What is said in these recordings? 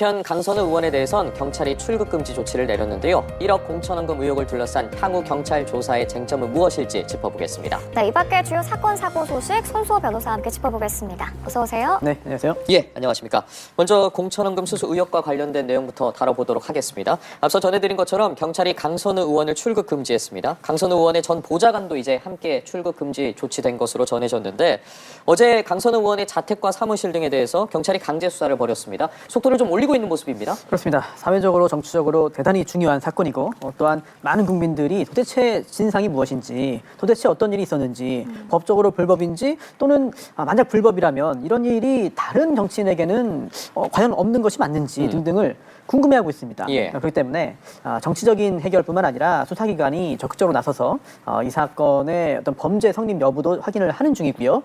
편 강선우 의원에 대해선 경찰이 출국 금지 조치를 내렸는데요. 1억 공천원금 의혹을 둘러싼 향후 경찰 조사의 쟁점은 무엇일지 짚어보겠습니다. 네, 이 밖에 주요 사건, 사고 소식 손수호 변호사와 함께 짚어보겠습니다. 어서 오세요. 네, 안녕하세요. 예, 안녕하십니까. 먼저 공천원금 수수 의혹과 관련된 내용부터 다뤄보도록 하겠습니다. 앞서 전해드린 것처럼 경찰이 강선우 의원을 출국 금지했습니다. 강선우 의원의 전 보좌관도 이제 함께 출국 금지 조치된 것으로 전해졌는데 어제 강선우 의원의 자택과 사무실 등에 대해서 경찰이 강제 수사를 벌였습니다. 속도를 좀 올리고 있는 모습입니다. 그렇습니다. 사회적으로 정치적으로 대단히 중요한 사건이고 또한 많은 국민들이 도대체 진상이 무엇인지 도대체 어떤 일이 있었는지 법적으로 불법인지 또는 만약 불법이라면 이런 일이 다른 정치인에게는 과연 없는 것이 맞는지 등등을 궁금해하고 있습니다. 예. 그렇기 때문에 정치적인 해결뿐만 아니라 수사기관이 적극적으로 나서서 이 사건의 어떤 범죄 성립 여부도 확인을 하는 중이고요.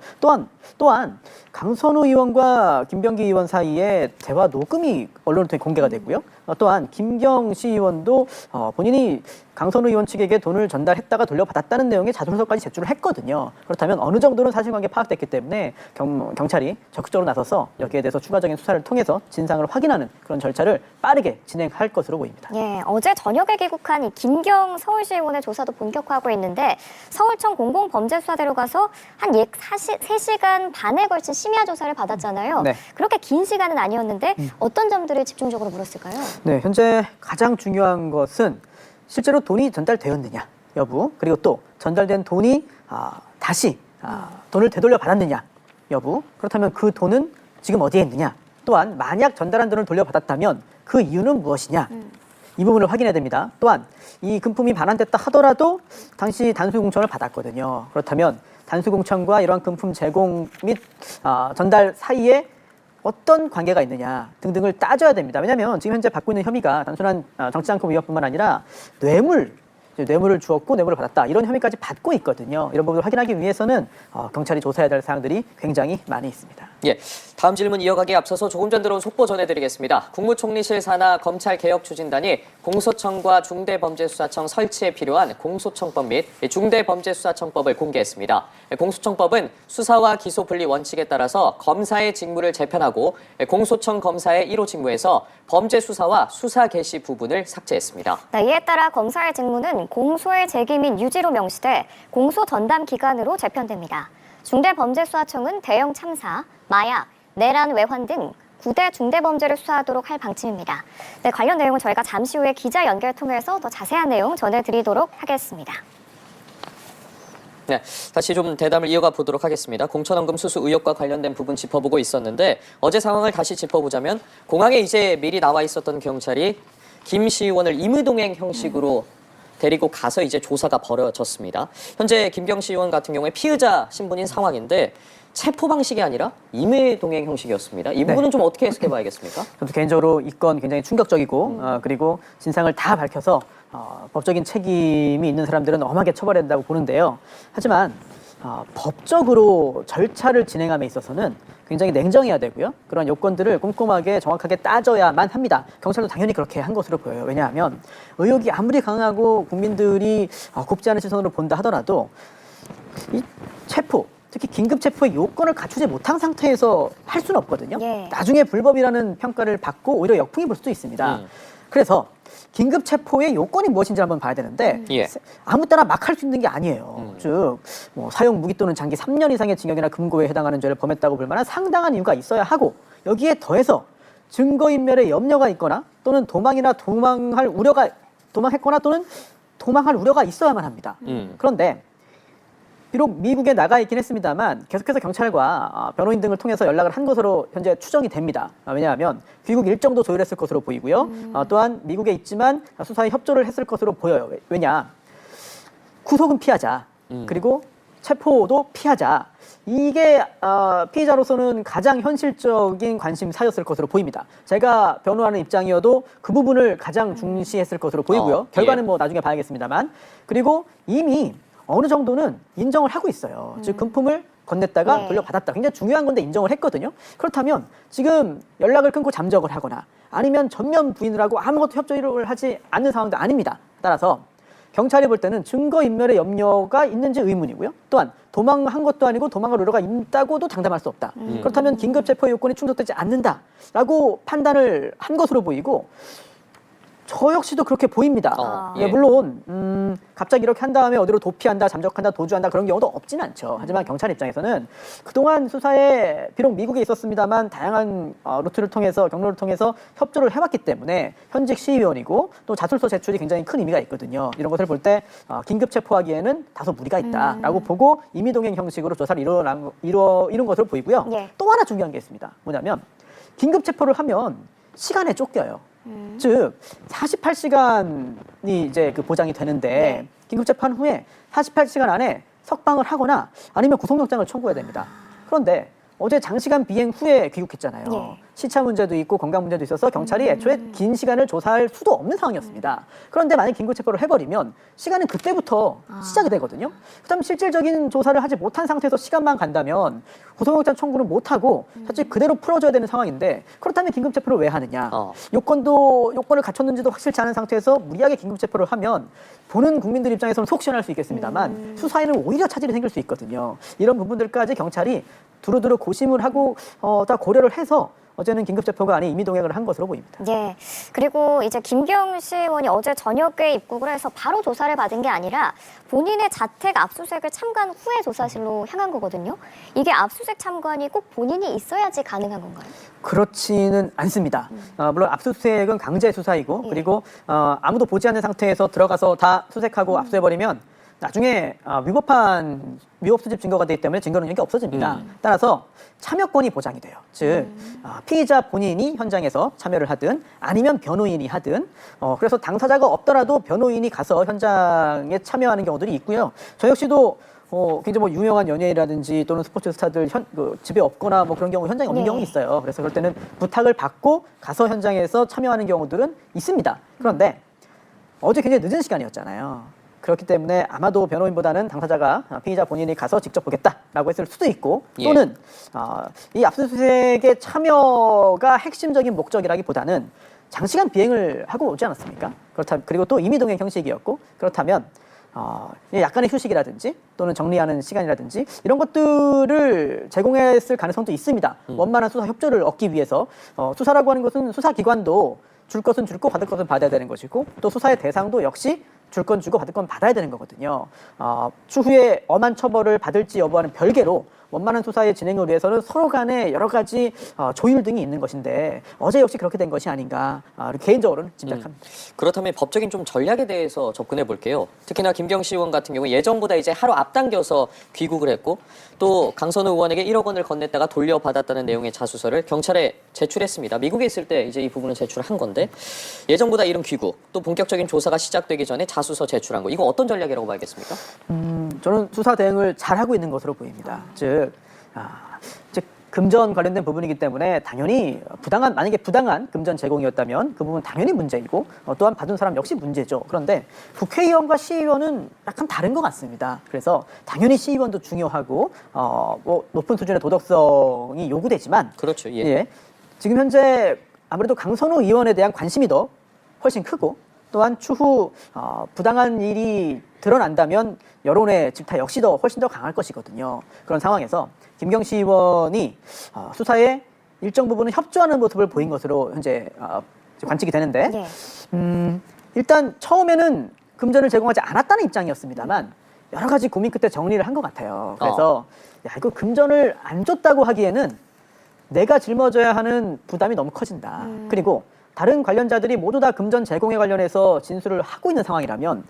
또한 강선우 의원과 김병기 의원 사이에 대화 녹음이 언론을 통해 공개가 됐고요. 또한 김경시 의원도 본인이 강선우 의원 측에게 돈을 전달했다가 돌려받았다는 내용의 자소서까지 제출을 했거든요. 그렇다면 어느 정도는 사실관계 파악됐기 때문에 경찰이 적극적으로 나서서 여기에 대해서 추가적인 수사를 통해서 진상을 확인하는 그런 절차를 빠르게 진행할 것으로 보입니다. 예, 어제 저녁에 귀국한 이 김경 서울시 의원의 조사도 본격화하고 있는데 서울청 공공범죄수사대로 가서 한 3시간 반에 걸친 심야 조사를 받았잖아요. 네. 그렇게 긴 시간은 아니었는데 어떤 점들을 집중적으로 물었을까요? 네, 현재 가장 중요한 것은 실제로 돈이 전달되었느냐 여부, 그리고 또 전달된 돈이 다시 돈을 되돌려 받았느냐 여부, 그렇다면 그 돈은 지금 어디에 있느냐, 또한 만약 전달한 돈을 돌려받았다면 그 이유는 무엇이냐, 이 부분을 확인해야 됩니다. 또한 이 금품이 반환됐다 하더라도 당시 단수공천을 받았거든요. 그렇다면 단수공천과 이러한 금품 제공 및 전달 사이에 어떤 관계가 있느냐 등등을 따져야 됩니다. 왜냐하면 지금 현재 받고 있는 혐의가 단순한 정치자금 위협뿐만 아니라 뇌물을 주었고 뇌물을 받았다 이런 혐의까지 받고 있거든요. 이런 부분을 확인하기 위해서는 경찰이 조사해야 될 사항들이 굉장히 많이 있습니다. 예, 다음 질문 이어가기에 앞서서 조금 전 들어온 속보 전해드리겠습니다. 국무총리실 산하 검찰개혁추진단이 공소청과 중대범죄수사청 설치에 필요한 공소청법 및 중대범죄수사청법을 공개했습니다. 공소청법은 수사와 기소 분리 원칙에 따라서 검사의 직무를 재편하고 공소청 검사의 1호 직무에서 범죄 수사와 수사 개시 부분을 삭제했습니다. 네, 이에 따라 검사의 직무는 공소의 제기 및 유지로 명시돼 공소 전담 기관으로 재편됩니다. 중대범죄수사청은 대형 참사, 마약, 내란 외환 등 9대 중대범죄를 수사하도록 할 방침입니다. 네, 관련 내용은 저희가 잠시 후에 기자 연결 통해서 더 자세한 내용 전해드리도록 하겠습니다. 네, 다시 좀 대담을 이어가 보도록 하겠습니다. 공천원금 수수 의혹과 관련된 부분 짚어보고 있었는데 어제 상황을 다시 짚어보자면 공항에 이제 미리 나와 있었던 경찰이 김 시의원을 임의동행 형식으로 데리고 가서 이제 조사가 벌어졌습니다. 현재 김경시 의원 같은 경우에 피의자 신분인 상황인데 체포 방식이 아니라 임의동행 형식이었습니다. 이 부분은 좀 어떻게 해석해 봐야겠습니까? 저도 개인적으로 이 건 굉장히 충격적이고 그리고 진상을 다 밝혀서 법적인 책임이 있는 사람들은 엄하게 처벌해야 된다고 보는데요. 하지만 법적으로 절차를 진행함에 있어서는 굉장히 냉정해야 되고요. 그런 요건들을 꼼꼼하게 정확하게 따져야만 합니다. 경찰도 당연히 그렇게 한 것으로 보여요. 왜냐하면 의혹이 아무리 강하고 국민들이 곱지 않은 시선으로 본다 하더라도 이 체포, 특히 긴급 체포의 요건을 갖추지 못한 상태에서 할 수는 없거든요. 예. 나중에 불법이라는 평가를 받고 오히려 역풍이 불 수도 있습니다. 그래서 긴급 체포의 요건이 무엇인지 한번 봐야 되는데 예. 아무 때나 막 할 수 있는 게 아니에요. 즉 사용 무기 또는 장기 3년 이상의 징역이나 금고에 해당하는 죄를 범했다고 볼 만한 상당한 이유가 있어야 하고, 여기에 더해서 증거인멸에 염려가 있거나 또는 도망했거나 또는 도망할 우려가 있어야만 합니다. 그런데 비록 미국에 나가 있긴 했습니다만 계속해서 경찰과 변호인 등을 통해서 연락을 한 것으로 현재 추정이 됩니다. 왜냐하면 귀국 일정도 조율했을 것으로 보이고요. 또한 미국에 있지만 수사에 협조를 했을 것으로 보여요. 왜냐? 구속은 피하자. 그리고 체포도 피하자. 이게 피의자로서는 가장 현실적인 관심사였을 것으로 보입니다. 제가 변호하는 입장이어도 그 부분을 가장 중시했을 것으로 보이고요. 결과는 뭐 나중에 봐야겠습니다만. 그리고 이미 어느 정도는 인정을 하고 있어요. 즉 금품을 건넸다가 네. 돌려받았다. 굉장히 중요한 건데 인정을 했거든요. 그렇다면 지금 연락을 끊고 잠적을 하거나 아니면 전면 부인을 하고 아무것도 협조를 하지 않는 상황도 아닙니다. 따라서 경찰이 볼 때는 증거인멸의 염려가 있는지 의문이고요. 또한 도망한 것도 아니고 도망갈 우려가 있다고도 장담할 수 없다. 그렇다면 긴급체포 요건이 충족되지 않는다라고 판단을 한 것으로 보이고 저 역시도 그렇게 보입니다. 예. 물론 갑자기 이렇게 한 다음에 어디로 도피한다, 잠적한다, 도주한다 그런 경우도 없진 않죠. 하지만 경찰 입장에서는 그동안 수사에 비록 미국에 있었습니다만 다양한 루트를 통해서 경로를 통해서 협조를 해왔기 때문에 현직 시의원이고 또 자술서 제출이 굉장히 큰 의미가 있거든요. 이런 것을 볼 때 긴급 체포하기에는 다소 무리가 있다라고 보고 임의동행 형식으로 조사를 이룬 것으로 보이고요. 예. 또 하나 중요한 게 있습니다. 뭐냐면 긴급 체포를 하면 시간에 쫓겨요. 즉 48시간이 이제 그 보장이 되는데 네. 긴급 재판 후에 48시간 안에 석방을 하거나 아니면 구속영장을 청구해야 됩니다. 그런데 어제 장시간 비행 후에 귀국했잖아요. 네. 시차 문제도 있고 건강 문제도 있어서 경찰이 애초에 긴 시간을 조사할 수도 없는 상황이었습니다. 그런데 만약 긴급 체포를 해버리면 시간은 그때부터 시작이 되거든요. 그다음 실질적인 조사를 하지 못한 상태에서 시간만 간다면 구속영장 청구는 못하고 사실 그대로 풀어줘야 되는 상황인데 그렇다면 긴급 체포를 왜 하느냐? 요건을 갖췄는지도 확실치 않은 상태에서 무리하게 긴급 체포를 하면 보는 국민들 입장에서는 속 시원할 수 있겠습니다만 수사에는 오히려 차질이 생길 수 있거든요. 이런 부분들까지 경찰이 두루두루 고심을 하고 다 고려를 해서 어제는 긴급체포가 아닌 임의동행을 한 것으로 보입니다. 예. 그리고 이제 김경시 의원이 어제 저녁에 입국을 해서 바로 조사를 받은 게 아니라 본인의 자택 압수수색을 참관 후에 조사실로 향한 거거든요. 이게 압수수색 참관이 꼭 본인이 있어야지 가능한 건가요? 그렇지는 않습니다. 물론 압수수색은 강제 수사이고 예. 그리고 아무도 보지 않는 상태에서 들어가서 다 수색하고 압수해버리면 나중에 위법 수집 증거가 되기 때문에 증거 능력이 없어집니다. 따라서 참여권이 보장이 돼요. 즉 피의자 본인이 현장에서 참여를 하든 아니면 변호인이 하든 그래서 당사자가 없더라도 변호인이 가서 현장에 참여하는 경우들이 있고요. 저 역시도 굉장히 유명한 연예인이라든지 또는 스포츠 스타들 집에 없거나 그런 경우 현장에 없는 네. 경우 있어요. 그래서 그럴 때는 부탁을 받고 가서 현장에서 참여하는 경우들은 있습니다. 그런데 어제 굉장히 늦은 시간이었잖아요. 그렇기 때문에 아마도 변호인보다는 당사자가 피의자 본인이 가서 직접 보겠다라고 했을 수도 있고 또는 이 압수수색의 참여가 핵심적인 목적이라기보다는 장시간 비행을 하고 오지 않았습니까? 그리고 또 임의동행 형식이었고 그렇다면 약간의 휴식이라든지 또는 정리하는 시간이라든지 이런 것들을 제공했을 가능성도 있습니다. 원만한 수사 협조를 얻기 위해서 수사라고 하는 것은 수사기관도 줄 것은 줄고 받을 것은 받아야 되는 것이고 또 수사의 대상도 역시 줄 건 주고 받을 건 받아야 되는 거거든요. 추후에 엄한 처벌을 받을지 여부와는 별개로 원만한 수사의 진행을 위해서는 서로 간에 여러 가지 조율 등이 있는 것인데 어제 역시 그렇게 된 것이 아닌가 개인적으로는 짐작합니다. 그렇다면 법적인 좀 전략에 대해서 접근해 볼게요. 특히나 김경시 의원 같은 경우 예정보다 이제 하루 앞당겨서 귀국을 했고 또 강선우 의원에게 1억 원을 건넸다가 돌려받았다는 내용의 자수서를 경찰에 제출했습니다. 미국에 있을 때 이제 이 부분을 제출한 건데 예정보다 이른 귀국 또 본격적인 조사가 시작되기 전에 자수서 제출한 거 이거 어떤 전략이라고 봐야겠습니까? 저는 수사 대응을 잘하고 있는 것으로 보입니다. 즉 금전 관련된 부분이기 때문에 당연히 만약에 부당한 금전 제공이었다면 그 부분 당연히 문제이고 또한 받은 사람 역시 문제죠. 그런데 국회의원과 시의원은 약간 다른 것 같습니다. 그래서 당연히 시의원도 중요하고 높은 수준의 도덕성이 요구되지만 그렇죠. 예. 지금 현재 아무래도 강선우 의원에 대한 관심이 훨씬 크고 또한 추후 부당한 일이 드러난다면 여론의 질타 역시 훨씬 더 강할 것이거든요. 그런 상황에서 김경시 의원이 수사에 일정 부분은 협조하는 모습을 보인 것으로 현재 관측이 되는데 일단 처음에는 금전을 제공하지 않았다는 입장이었습니다만 여러 가지 고민 끝에 정리를 한 것 같아요. 그래서 이거 금전을 안 줬다고 하기에는 내가 짊어져야 하는 부담이 너무 커진다. 그리고 다른 관련자들이 모두 다 금전 제공에 관련해서 진술을 하고 있는 상황이라면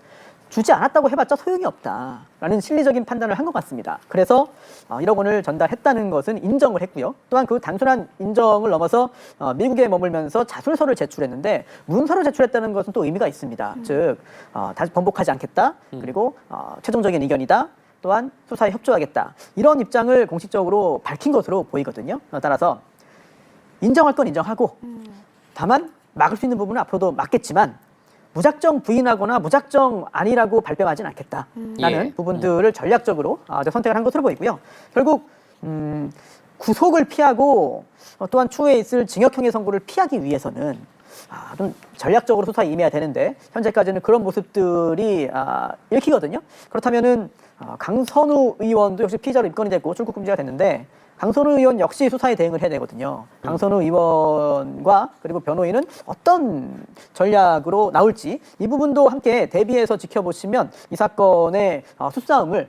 주지 않았다고 해봤자 소용이 없다라는 실리적인 판단을 한 것 같습니다. 그래서 1억 원을 전달했다는 것은 인정을 했고요. 또한 그 단순한 인정을 넘어서 미국에 머물면서 자술서를 제출했는데 문서를 제출했다는 것은 또 의미가 있습니다. 즉 다시 번복하지 않겠다. 그리고 최종적인 의견이다. 또한 수사에 협조하겠다. 이런 입장을 공식적으로 밝힌 것으로 보이거든요. 따라서 인정할 건 인정하고 다만 막을 수 있는 부분은 앞으로도 막겠지만 무작정 부인하거나 무작정 아니라고 발뺌하지는 않겠다라는 부분들을 전략적으로 선택을 한 것으로 보이고요. 결국 구속을 피하고 또한 추후에 있을 징역형의 선고를 피하기 위해서는 좀 전략적으로 수사에 임해야 되는데 현재까지는 그런 모습들이 읽히거든요. 그렇다면은 강선우 의원도 역시 피의자로 입건이 됐고 출국 금지가 됐는데 강선우 의원 역시 수사에 대응을 해야 되거든요. 강선우 의원과 그리고 변호인은 어떤 전략으로 나올지 이 부분도 함께 대비해서 지켜보시면 이 사건의 수싸움을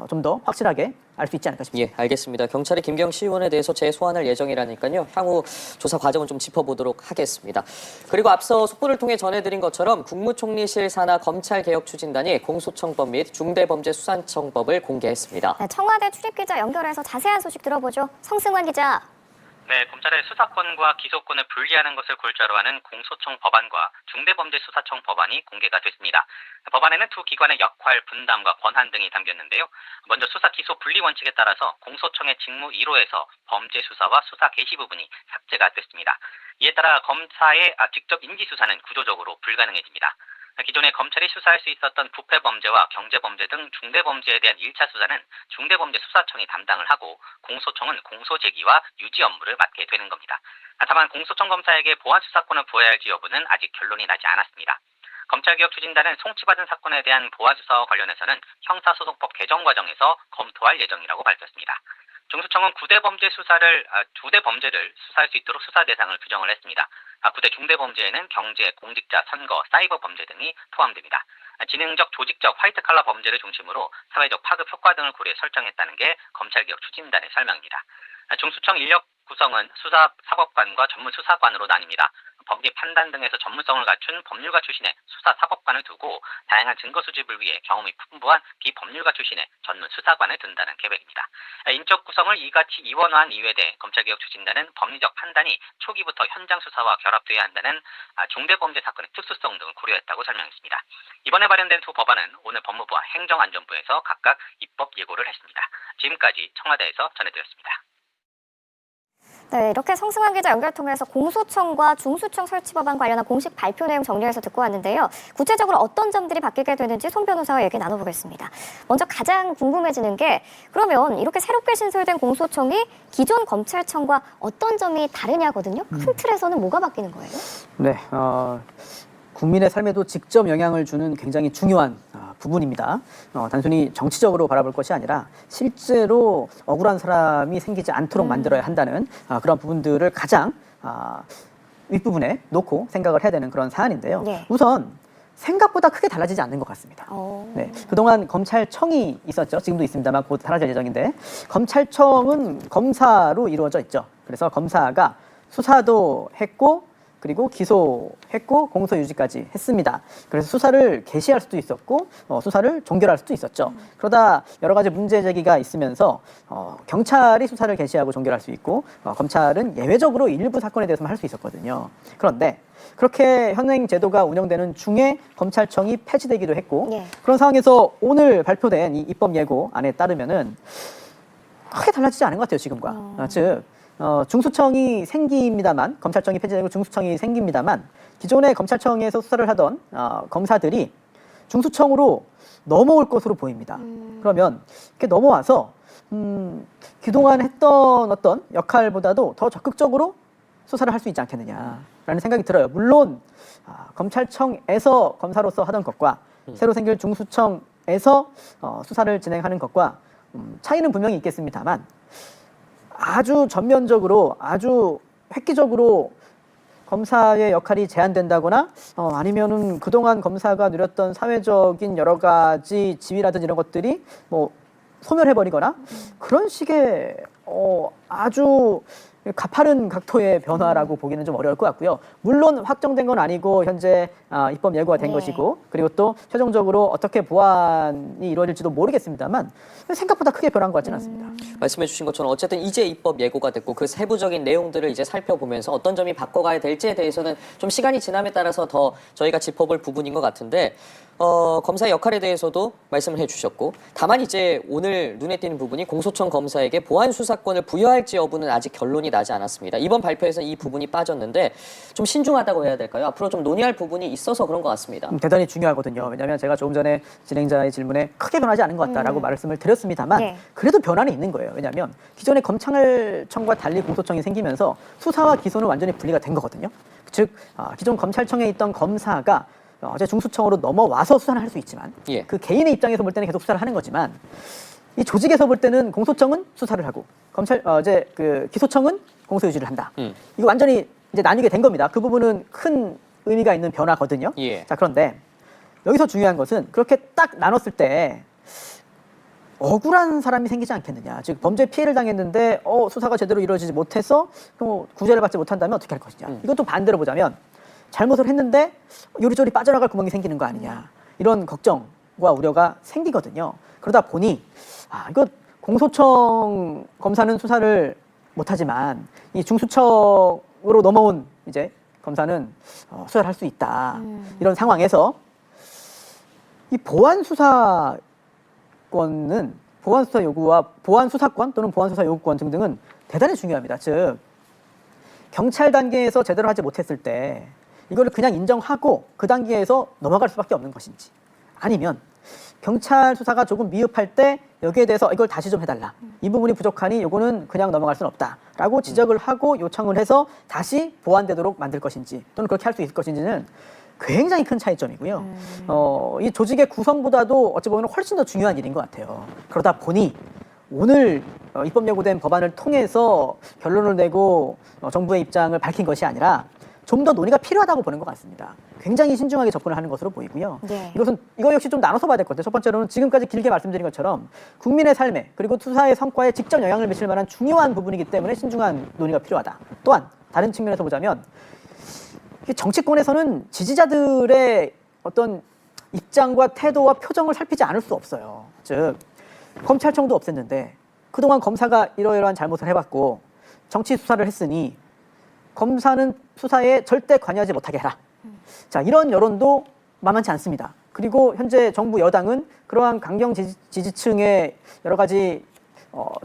좀 더 확실하게 알 수 있지 않을까 싶습니다. 예, 알겠습니다. 경찰이 김경시 의원에 대해서 재소환할 예정이라니까요. 향후 조사 과정은 좀 짚어보도록 하겠습니다. 그리고 앞서 속보를 통해 전해드린 것처럼 국무총리실 산하 검찰개혁추진단이 공소청법 및 중대범죄수사청법을 공개했습니다. 네, 청와대 출입기자 연결해서 자세한 소식 들어보죠. 성승환 기자. 네, 검찰의 수사권과 기소권을 분리하는 것을 골자로 하는 공소청 법안과 중대범죄수사청 법안이 공개가 됐습니다. 법안에는 두 기관의 역할, 분담과 권한 등이 담겼는데요. 먼저 수사 기소 분리 원칙에 따라서 공소청의 직무 1호에서 범죄 수사와 수사 개시 부분이 삭제가 됐습니다. 이에 따라 검사의 직접 인지 수사는 구조적으로 불가능해집니다. 기존에 검찰이 수사할 수 있었던 부패 범죄와 경제 범죄 등 중대 범죄에 대한 1차 수사는 중대범죄 수사청이 담당을 하고 공소청은 공소 제기와 유지 업무를 맡게 되는 겁니다. 다만 공소청 검사에게 보안 수사권을 부여해야 할지 여부는 아직 결론이 나지 않았습니다. 검찰개혁추진단은 송치받은 사건에 대한 보안 수사와 관련해서는 형사소송법 개정 과정에서 검토할 예정이라고 밝혔습니다. 중수청은 구대 범죄를 수사할 수 있도록 수사 대상을 규정을 했습니다. 구대 중대범죄에는 경제, 공직자, 선거, 사이버 범죄 등이 포함됩니다. 지능적, 조직적, 화이트 칼라 범죄를 중심으로 사회적 파급 효과 등을 고려해 설정했다는 게 검찰개혁추진단의 설명입니다. 중수청 인력 구성은 수사사법관과 전문수사관으로 나뉩니다. 법리 판단 등에서 전문성을 갖춘 법률가 출신의 수사사법관을 두고 다양한 증거 수집을 위해 경험이 풍부한 비법률가 출신의 전문 수사관을 둔다는 계획입니다. 인적 구성을 이같이 이원화한 이유에 대해 검찰개혁추진단은 법리적 판단이 초기부터 현장 수사와 결합돼야 한다는 중대범죄 사건의 특수성 등을 고려했다고 설명했습니다. 이번에 발의된 두 법안은 오늘 법무부와 행정안전부에서 각각 입법 예고를 했습니다. 지금까지 청와대에서 전해드렸습니다. 네, 이렇게 성승환 기자 연결 통해서 공소청과 중수청 설치 법안 관련한 공식 발표 내용 정리해서 듣고 왔는데요. 구체적으로 어떤 점들이 바뀌게 되는지 송 변호사와 얘기 나눠보겠습니다. 먼저 가장 궁금해지는 게 그러면 이렇게 새롭게 신설된 공소청이 기존 검찰청과 어떤 점이 다르냐거든요. 큰 틀에서는 뭐가 바뀌는 거예요? 네, 국민의 삶에도 직접 영향을 주는 굉장히 중요한 부분입니다. 단순히 정치적으로 바라볼 것이 아니라 실제로 억울한 사람이 생기지 않도록 만들어야 한다는 그런 부분들을 가장 윗부분에 놓고 생각을 해야 되는 그런 사안인데요. 네. 우선 생각보다 크게 달라지지 않는 것 같습니다. 네, 그동안 검찰청이 있었죠. 지금도 있습니다만 곧 사라질 예정인데 검찰청은 검사로 이루어져 있죠. 그래서 검사가 수사도 했고 그리고 기소했고 공소유지까지 했습니다. 그래서 수사를 개시할 수도 있었고 수사를 종결할 수도 있었죠. 그러다 여러 가지 문제 제기가 있으면서 경찰이 수사를 개시하고 종결할 수 있고 검찰은 예외적으로 일부 사건에 대해서만 할 수 있었거든요. 그런데 그렇게 현행 제도가 운영되는 중에 검찰청이 폐지되기도 했고 네. 그런 상황에서 오늘 발표된 이 입법 예고안에 따르면은 크게 달라지지 않은 것 같아요, 지금과. 즉 중수청이 생깁니다만 검찰청이 폐지되고 중수청이 생깁니다만 기존의 검찰청에서 수사를 하던 검사들이 중수청으로 넘어올 것으로 보입니다. 그러면 이렇게 넘어와서 그동안 했던 어떤 역할보다도 더 적극적으로 수사를 할 수 있지 않겠느냐라는 생각이 들어요. 물론 검찰청에서 검사로서 하던 것과 새로 생길 중수청에서 수사를 진행하는 것과 차이는 분명히 있겠습니다만 아주 전면적으로 아주 획기적으로 검사의 역할이 제한된다거나 아니면은 그동안 검사가 누렸던 사회적인 여러 가지 지위라든지 이런 것들이 뭐 소멸해버리거나 그런 식의 아주 가파른 각도의 변화라고 보기는 좀 어려울 것 같고요. 물론 확정된 건 아니고 현재 입법 예고가 된 것이고 그리고 또 최종적으로 어떻게 보완이 이루어질지도 모르겠습니다만 생각보다 크게 변한 것 같지는 않습니다. 말씀해 주신 것처럼 어쨌든 이제 입법 예고가 됐고 그 세부적인 내용들을 이제 살펴보면서 어떤 점이 바꿔가야 될지에 대해서는 좀 시간이 지남에 따라서 더 저희가 짚어볼 부분인 것 같은데 검사의 역할에 대해서도 말씀을 해주셨고 다만 이제 오늘 눈에 띄는 부분이 공소청 검사에게 보안 수사권을 부여할지 여부는 아직 결론이 나지 않았습니다. 이번 발표에서 이 부분이 빠졌는데 좀 신중하다고 해야 될까요? 앞으로 좀 논의할 부분이 있어서 그런 것 같습니다. 대단히 중요하거든요. 왜냐하면 제가 조금 전에 진행자의 질문에 크게 변하지 않은 것 같다라고 말씀을 드렸습니다만 네. 그래도 변화는 있는 거예요. 왜냐하면 기존의 검찰청과 달리 공소청이 생기면서 수사와 기소는 완전히 분리가 된 거거든요. 즉 기존 검찰청에 있던 검사가 어제 중수청으로 넘어와서 수사를 할 수 있지만 예. 그 개인의 입장에서 볼 때는 계속 수사를 하는 거지만 이 조직에서 볼 때는 공소청은 수사를 하고 이제 그 기소청은 공소 유지를 한다. 이거 완전히 이제 나뉘게 된 겁니다. 그 부분은 큰 의미가 있는 변화거든요. 예. 자, 그런데 여기서 중요한 것은 그렇게 딱 나눴을 때 억울한 사람이 생기지 않겠느냐. 즉 범죄 피해를 당했는데 수사가 제대로 이루어지지 못해서 구제를 받지 못한다면 어떻게 할 것이냐. 이것도 반대로 보자면 잘못을 했는데 요리조리 빠져나갈 구멍이 생기는 거 아니냐. 이런 걱정과 우려가 생기거든요. 그러다 보니 이거 공소청 검사는 수사를 못하지만 이 중수청으로 넘어온 이제 검사는 수사를 할 수 있다. 이런 상황에서 이 보안 수사권은 보안 수사 요구와 보안 수사권 또는 보안 수사 요구권 등등은 대단히 중요합니다. 즉 경찰 단계에서 제대로 하지 못했을 때 이거를 그냥 인정하고 그 단계에서 넘어갈 수밖에 없는 것인지, 아니면 경찰 수사가 조금 미흡할 때 여기에 대해서 이걸 다시 좀 해달라. 이 부분이 부족하니 이거는 그냥 넘어갈 수는 없다라고 지적을 하고 요청을 해서 다시 보완되도록 만들 것인지 또는 그렇게 할 수 있을 것인지는 굉장히 큰 차이점이고요. 이 조직의 구성보다도 어찌 보면 훨씬 더 중요한 일인 것 같아요. 그러다 보니 오늘 입법 예고된 법안을 통해서 결론을 내고 정부의 입장을 밝힌 것이 아니라 좀 더 논의가 필요하다고 보는 것 같습니다. 굉장히 신중하게 접근을 하는 것으로 보이고요. 네. 이거 역시 좀 나눠서 봐야 될 것 같아요. 첫 번째로는 지금까지 길게 말씀드린 것처럼 국민의 삶에 그리고 수사의 성과에 직접 영향을 미칠 만한 중요한 부분이기 때문에 신중한 논의가 필요하다. 또한 다른 측면에서 보자면 정치권에서는 지지자들의 어떤 입장과 태도와 표정을 살피지 않을 수 없어요. 즉 검찰청도 없앴는데 그동안 검사가 이러이러한 잘못을 해봤고 정치 수사를 했으니 검사는 수사에 절대 관여하지 못하게 해라. 자, 이런 여론도 만만치 않습니다. 그리고 현재 정부 여당은 그러한 강경 지지층의 여러 가지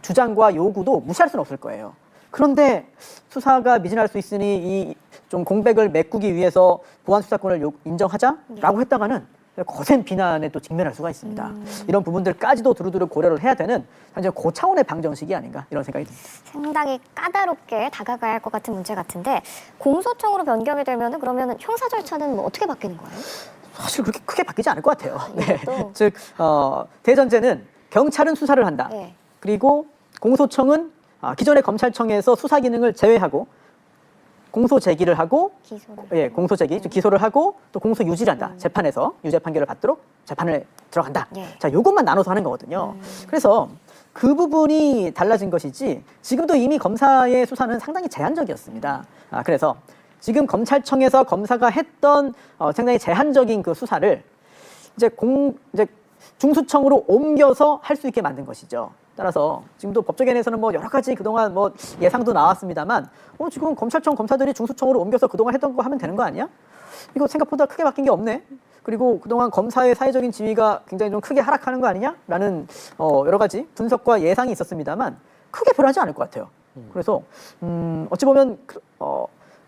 주장과 요구도 무시할 수는 없을 거예요. 그런데 수사가 미진할 수 있으니 이 좀 공백을 메꾸기 위해서 보안 수사권을 인정하자라고 했다가는 거센 비난에 또 직면할 수가 있습니다. 이런 부분들까지도 두루두루 고려를 해야 되는 현재 고차원의 방정식이 아닌가 이런 생각이 듭니다. 상당히 까다롭게 다가가야 할 것 같은 문제 같은데 공소청으로 변경이 되면은 그러면은 형사 절차는 뭐 어떻게 바뀌는 거예요? 사실 그렇게 크게 바뀌지 않을 것 같아요. 네. 이것도? 즉 대전제는 경찰은 수사를 한다. 네. 그리고 공소청은 기존의 검찰청에서 수사 기능을 제외하고 공소 제기를 하고 기소를. 공소 제기, 즉 기소를 하고 또 공소 유지를 한다. 재판에서 유죄 판결을 받도록 재판을 들어간다. 예. 자, 요것만 나눠서 하는 거거든요. 그래서 그 부분이 달라진 것이지 지금도 이미 검사의 수사는 상당히 제한적이었습니다. 그래서 지금 검찰청에서 검사가 했던 상당히 제한적인 그 수사를 이제 중수청으로 옮겨서 할 수 있게 만든 것이죠. 따라서 지금도 법조계에서는 뭐 여러 가지 그동안 뭐 예상도 나왔습니다만 지금 검찰청 검사들이 중수청으로 옮겨서 그동안 했던 거 하면 되는 거 아니야? 이거 생각보다 크게 바뀐 게 없네. 그리고 그동안 검사의 사회적인 지위가 굉장히 좀 크게 하락하는 거 아니냐라는 여러 가지 분석과 예상이 있었습니다만 크게 변하지 않을 것 같아요. 그래서 어찌 보면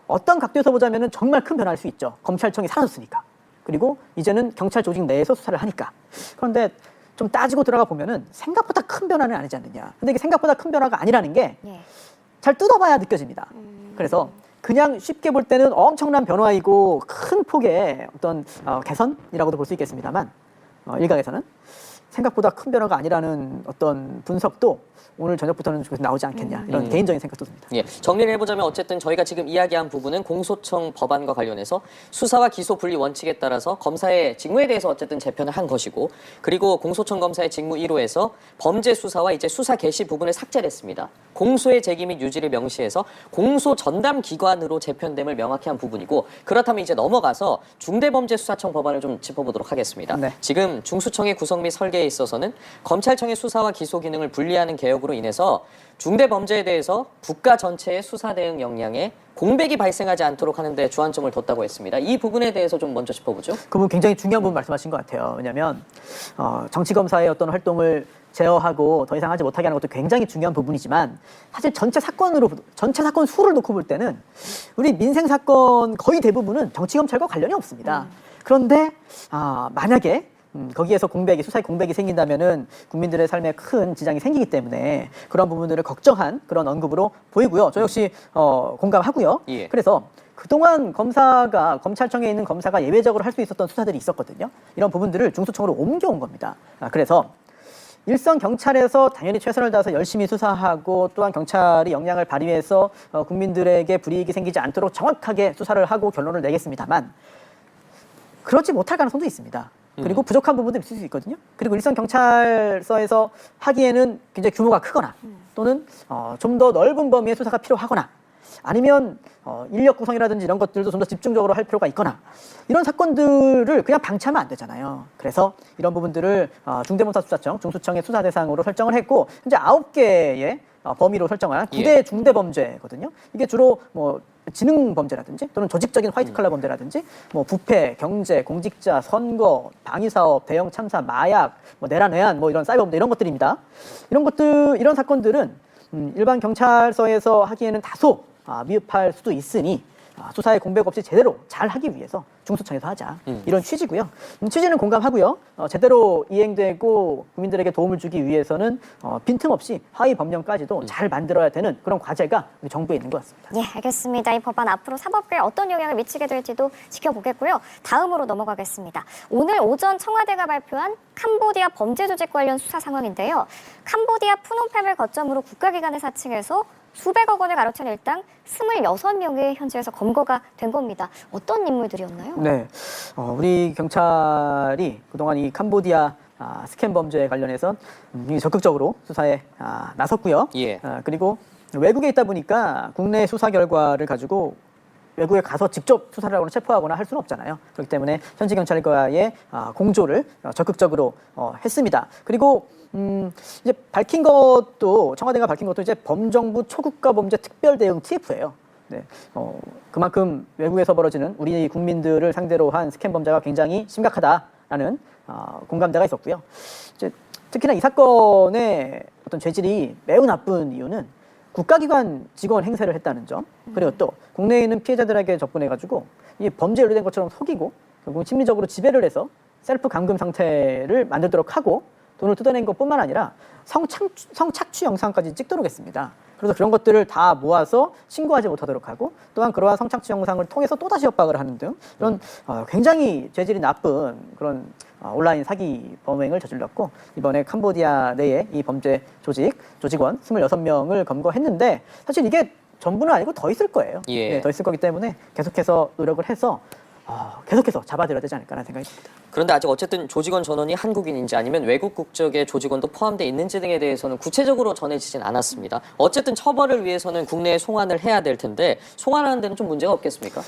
어떤 각도에서 보자면은 정말 큰 변화일 수 있죠. 검찰청이 사라졌으니까. 그리고 이제는 경찰 조직 내에서 수사를 하니까. 그런데 좀 따지고 들어가 보면은 생각보다 큰 변화는 아니지 않느냐. 근데 이게 생각보다 큰 변화가 아니라는 게 잘 뜯어봐야 느껴집니다. 그래서 그냥 쉽게 볼 때는 엄청난 변화이고 큰 폭의 어떤 개선이라고도 볼 수 있겠습니다만 일각에서는 생각보다 큰 변화가 아니라는 어떤 분석도 오늘 저녁부터는 나오지 않겠냐 이런 개인적인 생각도 듭니다. 예, 정리를 해보자면 어쨌든 저희가 지금 이야기한 부분은 공소청 법안과 관련해서 수사와 기소 분리 원칙에 따라서 검사의 직무에 대해서 어쨌든 재편을 한 것이고, 그리고 공소청 검사의 직무 1호에서 범죄 수사와 이제 수사 개시 부분을 삭제를 했습니다. 공소의 제기 및 유지를 명시해서 공소 전담 기관으로 재편됨을 명확히 한 부분이고, 그렇다면 이제 넘어가서 중대범죄수사청 법안을 좀 짚어보도록 하겠습니다. 네. 지금 중수청의 구성 및 설계에 있어서는 검찰청의 수사와 기소 기능을 분리하는 개혁으로 인해서 중대 범죄에 대해서 국가 전체의 수사 대응 역량에 공백이 발생하지 않도록 하는 데 주안점을 뒀다고 했습니다. 이 부분에 대해서 좀 먼저 짚어보죠. 그 부분 굉장히 중요한 부분 말씀하신 것 같아요. 왜냐하면 정치검사의 어떤 활동을 제어하고 더 이상 하지 못하게 하는 것도 굉장히 중요한 부분이지만 사실 전체 사건 수를 놓고 볼 때는 우리 민생 사건 거의 대부분은 정치검찰과 관련이 없습니다. 그런데 만약에 거기에서 수사의 공백이 생긴다면은 국민들의 삶에 큰 지장이 생기기 때문에 그런 부분들을 걱정한 그런 언급으로 보이고요. 저 역시 공감하고요. 예. 그래서 그동안 검찰청에 있는 검사가 예외적으로 할 수 있었던 수사들이 있었거든요. 이런 부분들을 중수청으로 옮겨온 겁니다. 그래서 일선 경찰에서 당연히 최선을 다해서 열심히 수사하고 또한 경찰이 역량을 발휘해서 국민들에게 불이익이 생기지 않도록 정확하게 수사를 하고 결론을 내겠습니다만 그렇지 못할 가능성도 있습니다. 그리고 부족한 부분도 있을 수 있거든요. 그리고 일선 경찰서에서 하기에는 굉장히 규모가 크거나 또는 좀 더 넓은 범위의 수사가 필요하거나 아니면 인력 구성이라든지 이런 것들도 좀 더 집중적으로 할 필요가 있거나 이런 사건들을 그냥 방치하면 안 되잖아요. 그래서 이런 부분들을 중대범사수사청, 중수청의 수사 대상으로 설정을 했고 현재 9개의 범위로 설정한 9대 중대범죄거든요. 이게 주로 뭐 지능범죄라든지 또는 조직적인 화이트칼라 범죄라든지 뭐 부패, 경제, 공직자, 선거, 방위사업, 대형 참사, 마약, 뭐 내란, 외환, 뭐 이런 사이버 범죄 이런 것들입니다. 이런 사건들은 일반 경찰서에서 하기에는 다소 미흡할 수도 있으니 수사에 공백 없이 제대로 잘 하기 위해서 중수청에서 하자 이런 취지고요. 취지는 공감하고요. 제대로 이행되고 국민들에게 도움을 주기 위해서는 빈틈없이 하위 법령까지도 잘 만들어야 되는 그런 과제가 우리 정부에 있는 것 같습니다. 예, 알겠습니다. 이 법안 앞으로 사법부에 어떤 영향을 미치게 될지도 지켜보겠고요. 다음으로 넘어가겠습니다. 오늘 오전 청와대가 발표한 캄보디아 범죄 조직 관련 수사 상황인데요. 캄보디아 푸놈펜을 거점으로 국가기관을 사칭해서 수백억 원을 가로챈 일당 26명이 현지에서 검거가 된 겁니다. 어떤 인물들이었나요? 네, 우리 경찰이 그동안 이 캄보디아 스캔 범죄에 관련해서 적극적으로 수사에 나섰고요. 예. 그리고 외국에 있다 보니까 국내 수사 결과를 가지고 외국에 가서 직접 수사를 하거나 체포하거나 할 수는 없잖아요. 그렇기 때문에 현지 경찰과의 공조를 적극적으로 했습니다. 그리고 이제 청와대가 밝힌 것도 이제 범정부 초국가 범죄 특별 대응 TF예요. 네, 그만큼 외국에서 벌어지는 우리 국민들을 상대로 한 스캔 범죄가 굉장히 심각하다라는 공감대가 있었고요. 이제 특히나 이 사건의 어떤 죄질이 매우 나쁜 이유는 국가기관 직원 행세를 했다는 점, 그리고 또 국내에 있는 피해자들에게 접근해가지고 이 범죄에 연루된 것처럼 속이고 결국 심리적으로 지배를 해서 셀프 감금 상태를 만들도록 하고 돈을 뜯어낸 것뿐만 아니라 성착취 영상까지 찍도록 했습니다. 그래서 그런 것들을 다 모아서 신고하지 못하도록 하고 또한 그러한 성착취 영상을 통해서 또다시 협박을 하는 등 이런 굉장히 죄질이 나쁜 그런 온라인 사기 범행을 저질렀고 이번에 캄보디아 내에 이 범죄 조직원 26명을 검거했는데 사실 이게 전부는 아니고 더 있을 거예요. 예. 네, 더 있을 거기 때문에 계속해서 노력을 해서 계속해서 잡아들여야 되지 않을까라는 생각이 듭니다. 그런데 아직 어쨌든 조직원 전원이 한국인인지 아니면 외국 국적의 조직원도 포함되어 있는지 등에 대해서는 구체적으로 전해지진 않았습니다. 어쨌든 처벌을 위해서는 국내에 송환을 해야 될 텐데 송환하는 데는 좀 문제가 없겠습니까?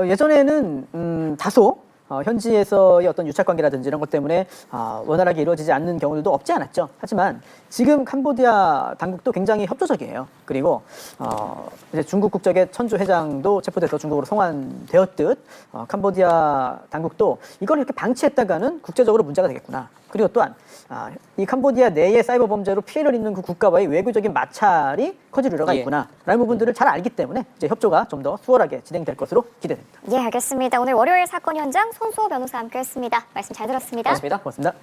예전에는 다소 현지에서의 어떤 유착 관계라든지 이런 것 때문에 원활하게 이루어지지 않는 경우들도 없지 않았죠. 하지만 지금 캄보디아 당국도 굉장히 협조적이에요. 그리고 이제 중국 국적의 천주 회장도 체포돼서 중국으로 송환되었듯 캄보디아 당국도 이걸 이렇게 방치했다가는 국제적으로 문제가 되겠구나. 그리고 또한 이 캄보디아 내의 사이버 범죄로 피해를 입는 그 국가와의 외교적인 마찰이 커질 우려가 있구나라는 부분들을 잘 알기 때문에 이제 협조가 좀 더 수월하게 진행될 것으로 기대됩니다. 예, 알겠습니다. 오늘 월요일 사건 현장 손수호 변호사와 함께했습니다. 말씀 잘 들었습니다. 고맙습니다. 고맙습니다.